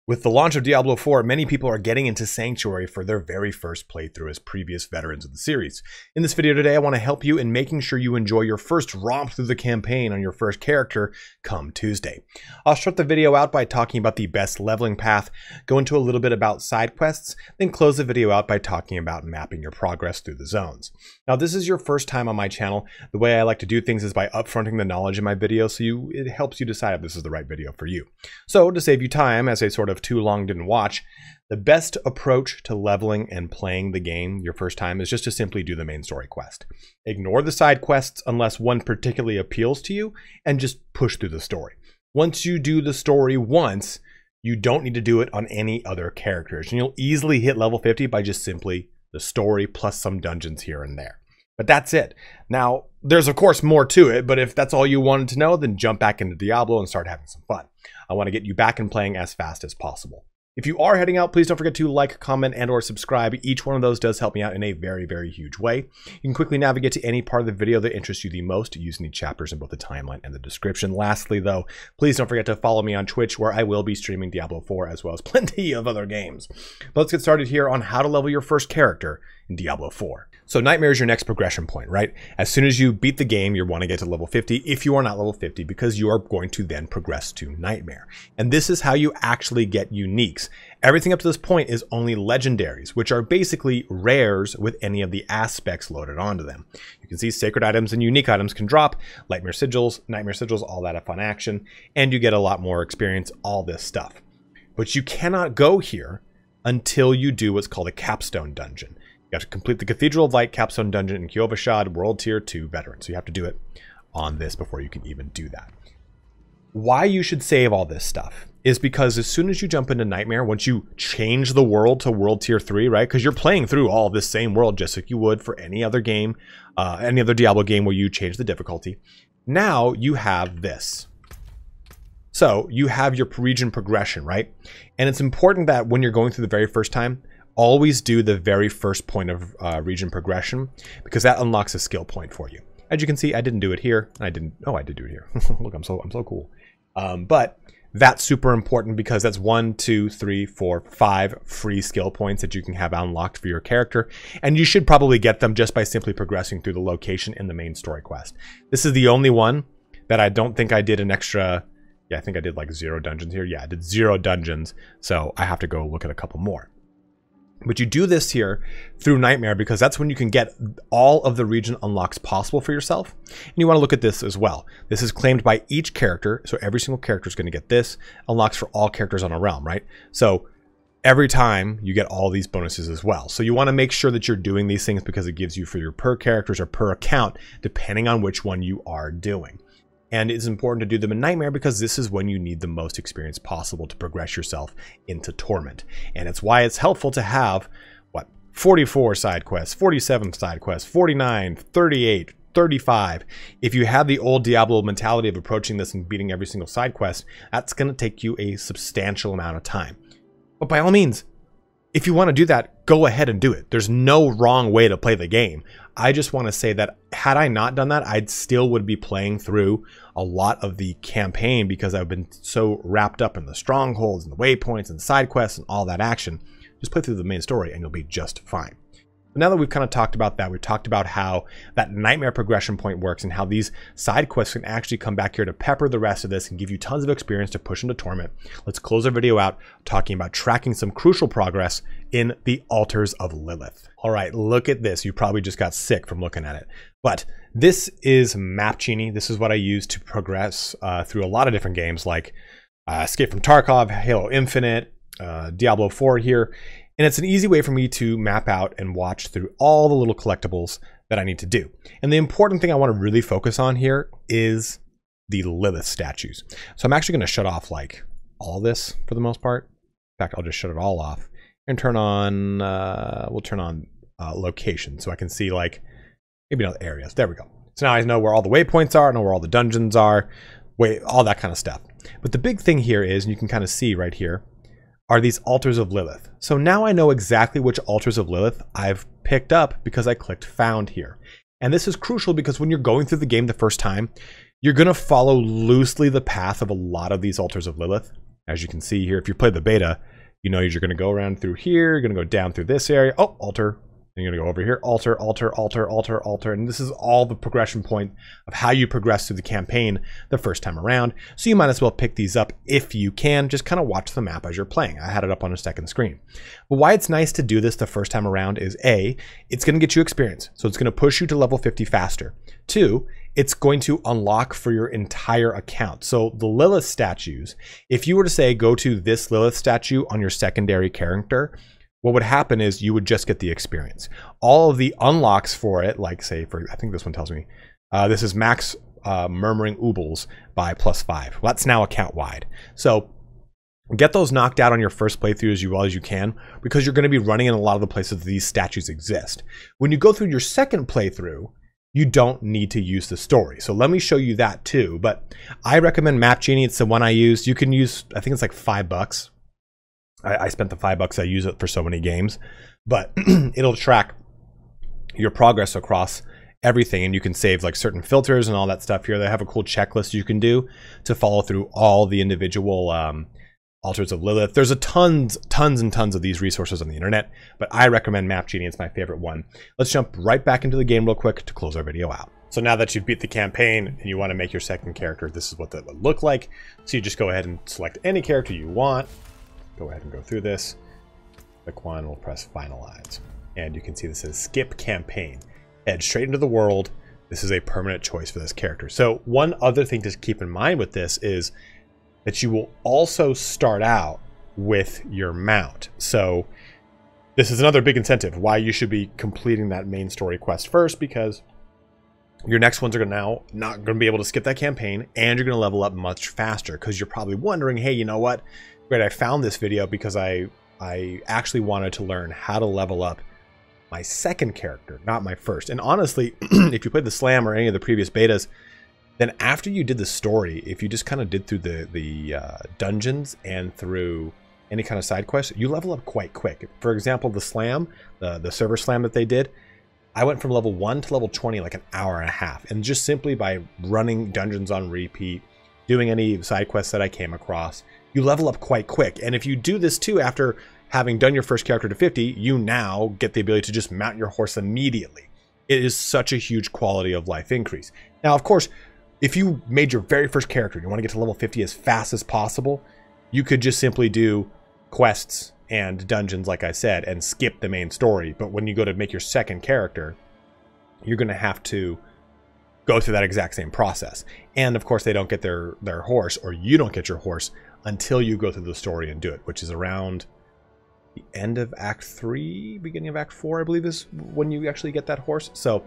With the launch of Diablo IV, many people are getting into Sanctuary for their very first playthrough as previous veterans of the series. In this video today, I want to help you in making sure you enjoy your first romp through the campaign on your first character come Tuesday. I'll start the video out by talking about the best leveling path, go into a little bit about side quests, then close the video out by talking about mapping your progress through the zones. Now, if this is your first time on my channel, the way I like to do things is by upfronting the knowledge in my video so it helps you decide if this is the right video for you. So to save you time, as a sort of too long didn't watch, the best approach to leveling and playing the game your first time is just to simply do the main story quest. Ignore the side quests unless one particularly appeals to you and just push through the story. Once you do the story once, you don't need to do it on any other characters, and you'll easily hit level 50 by just simply the story plus some dungeons here and there. But that's it. Now, there's of course more to it, but if that's all you wanted to know, then jump back into Diablo and start having some fun. I want to get you back and playing as fast as possible. If you are heading out, please don't forget to like, comment, and or subscribe. Each one of those does help me out in a very, very huge way. You can quickly navigate to any part of the video that interests you the most using the chapters in both the timeline and the description. Lastly, though, please don't forget to follow me on Twitch, where I will be streaming Diablo 4 as well as plenty of other games. But let's get started here on how to level your first character in Diablo 4. So Nightmare is your next progression point, right? As soon as you beat the game, you want to get to level 50 if you are not level 50, because you are going to then progress to Nightmare. And this is how you actually get uniques. Everything up to this point is only legendaries, which are basically rares with any of the aspects loaded onto them. You can see sacred items and unique items can drop, nightmare sigils, all that fun action, and you get a lot more experience, all this stuff. But you cannot go here until you do what's called a capstone dungeon. You have to complete the Cathedral of Light capstone dungeon in Kyovashad, World Tier 2 veteran. So you have to do it on this before you can even do that. Why you should save all this stuff is because as soon as you jump into Nightmare, once you change the world to World Tier 3, right? Because you're playing through all this same world just like you would for any other game, any other Diablo game where you change the difficulty. Now you have this. So you have your region progression, right? And it's important that when you're going through the very first time, always do the very first point of region progression, because that unlocks a skill point for you. As you can see, I didn't do it here. I did do it here. Look, I'm so cool. But that's super important because that's 1, 2, 3, 4, 5 free skill points that you can have unlocked for your character. And you should probably get them just by simply progressing through the location in the main story quest. This is the only one that I don't think I did an extra. Yeah, I think I did like 0 dungeons here. Yeah, I did 0 dungeons. So I have to go look at a couple more. But you do this here through Nightmare because that's when you can get all of the region unlocks possible for yourself. And you want to look at this as well. This is claimed by each character, so every single character is going to get this. Unlocks for all characters on a realm, right? So every time you get all these bonuses as well. So you want to make sure that you're doing these things because it gives you for your per characters or per account, depending on which one you are doing. And it's important to do them in Nightmare because this is when you need the most experience possible to progress yourself into Torment. And it's why it's helpful to have, 44 side quests, 47 side quests, 49, 38, 35. If you have the old Diablo mentality of approaching this and beating every single side quest, that's going to take you a substantial amount of time. But by all means, if you want to do that, go ahead and do it. There's no wrong way to play the game. I just want to say that had I not done that, I still would be playing through a lot of the campaign because I've been so wrapped up in the strongholds and the waypoints and side quests and all that action. Just play through the main story and you'll be just fine. But now that we've kind of talked about that, we've talked about how that Nightmare progression point works and how these side quests can actually come back here to pepper the rest of this and give you tons of experience to push into Torment. Let's close our video out talking about tracking some crucial progress in the Altars of Lilith. All right, look at this. You probably just got sick from looking at it. But this is Map Genie. This is what I use to progress through a lot of different games like Escape from Tarkov, Halo Infinite, Diablo 4 here. And it's an easy way for me to map out and watch through all the little collectibles that I need to do. And the important thing I want to really focus on here is the Lilith statues. So I'm actually going to shut off like all this for the most part. In fact, I'll just shut it all off and turn on, we'll turn on location so I can see like maybe other areas. There we go. So now I know where all the waypoints are, I know where all the dungeons are, all that kind of stuff. But the big thing here is, and you can kind of see right here, are these Altars of Lilith. So now I know exactly which Altars of Lilith I've picked up because I clicked Found here. And this is crucial because when you're going through the game the first time, you're going to follow loosely the path of a lot of these Altars of Lilith. As you can see here, if you play the beta, you know you're going to go around through here, you're going to go down through this area. Oh, altar. Then you're going to go over here, altar, altar, altar, altar, altar. And this is all the progression point of how you progress through the campaign the first time around. So you might as well pick these up if you can. Just kind of watch the map as you're playing. I had it up on a second screen. But why it's nice to do this the first time around is A, it's going to get you experience. So it's going to push you to level 50 faster. 2, it's going to unlock for your entire account. So the Lilith statues, if you were to say go to this Lilith statue on your secondary character, what would happen is you would just get the experience. All of the unlocks for it, like say for, I think this one tells me, this is max murmuring oobles by +5. Well, that's now account wide. So get those knocked out on your first playthrough as well as you can, because you're going to be running in a lot of the places these statues exist. When you go through your second playthrough, you don't need to use the story. So let me show you that too. But I recommend Map Genie. It's the one I use. You can use, I think it's like $5. I spent the $5. I use it for so many games, but it'll track your progress across everything, and you can save like certain filters and all that stuff here. They have a cool checklist you can do to follow through all the individual altars of Lilith. There's tons and tons of these resources on the internet, but I recommend Map Genie. It's my favorite one. Let's jump right back into the game real quick to close our video out. So now that you've beat the campaign and you want to make your second character, this is what that would look like. So you just go ahead and select any character you want. Go ahead and go through this. Click one, we'll press finalize. And you can see this says skip campaign. Head straight into the world. This is a permanent choice for this character. So one other thing to keep in mind with this is that you will also start out with your mount. So this is another big incentive why you should be completing that main story quest first, because your next ones are now not going to be able to skip that campaign, and you're going to level up much faster, because you're probably wondering, hey, you know what? Great, I found this video because I actually wanted to learn how to level up my second character, not my first. And honestly, if you played the Slam or any of the previous betas, then after you did the story, if you just kind of did through the dungeons and through any kind of side quest, you level up quite quick. For example, the Slam, the server Slam that they did, I went from level 1 to level 20 like an hour and a half. And just simply by running dungeons on repeat, doing any side quests that I came across, you level up quite quick. And if you do this too, after having done your first character to 50, you now get the ability to just mount your horse immediately. It is such a huge quality of life increase. Now, of course, if you made your very first character and you want to get to level 50 as fast as possible, you could just simply do quests and dungeons, like I said, and skip the main story. But when you go to make your second character, you're going to have to go through that exact same process. And of course, they don't get their horse, or you don't get your horse, until you go through the story and do it, which is around the end of Act 3, beginning of Act 4, I believe, is when you actually get that horse. So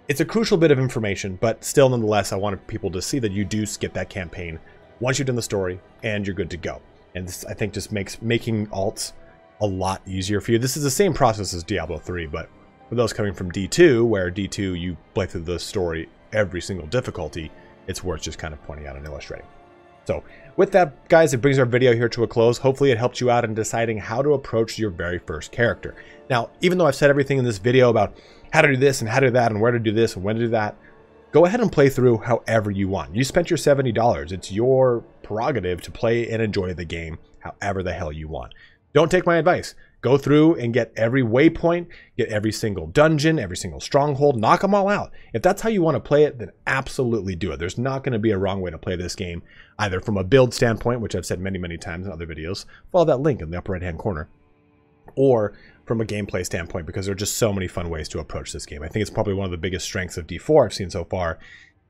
it's a crucial bit of information, but still, nonetheless, I wanted people to see that you do skip that campaign once you've done the story and you're good to go. And this, I think, just makes making alts a lot easier for you. This is the same process as Diablo 3, but for those coming from D2, where D2 you play through the story every single difficulty, it's worth just kind of pointing out and illustrating. So with that, guys, it brings our video here to a close. Hopefully it helped you out in deciding how to approach your very first character. Now, even though I've said everything in this video about how to do this and how to do that and where to do this and when to do that, go ahead and play through however you want. You spent your $70. It's your prerogative to play and enjoy the game however the hell you want. Don't take my advice. Go through and get every waypoint, get every single dungeon, every single stronghold, knock them all out. If that's how you want to play it, then absolutely do it. There's not going to be a wrong way to play this game, either from a build standpoint, which I've said many, many times in other videos. Follow that link in the upper right-hand corner. Or from a gameplay standpoint, because there are just so many fun ways to approach this game. I think it's probably one of the biggest strengths of D4 I've seen so far,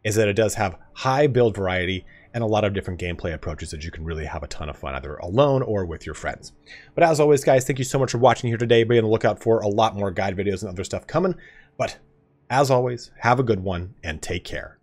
is that it does have high build variety and a lot of different gameplay approaches that you can really have a ton of fun, either alone or with your friends. But as always, guys, thank you so much for watching here today. Be on the lookout for a lot more guide videos and other stuff coming. But as always, have a good one and take care.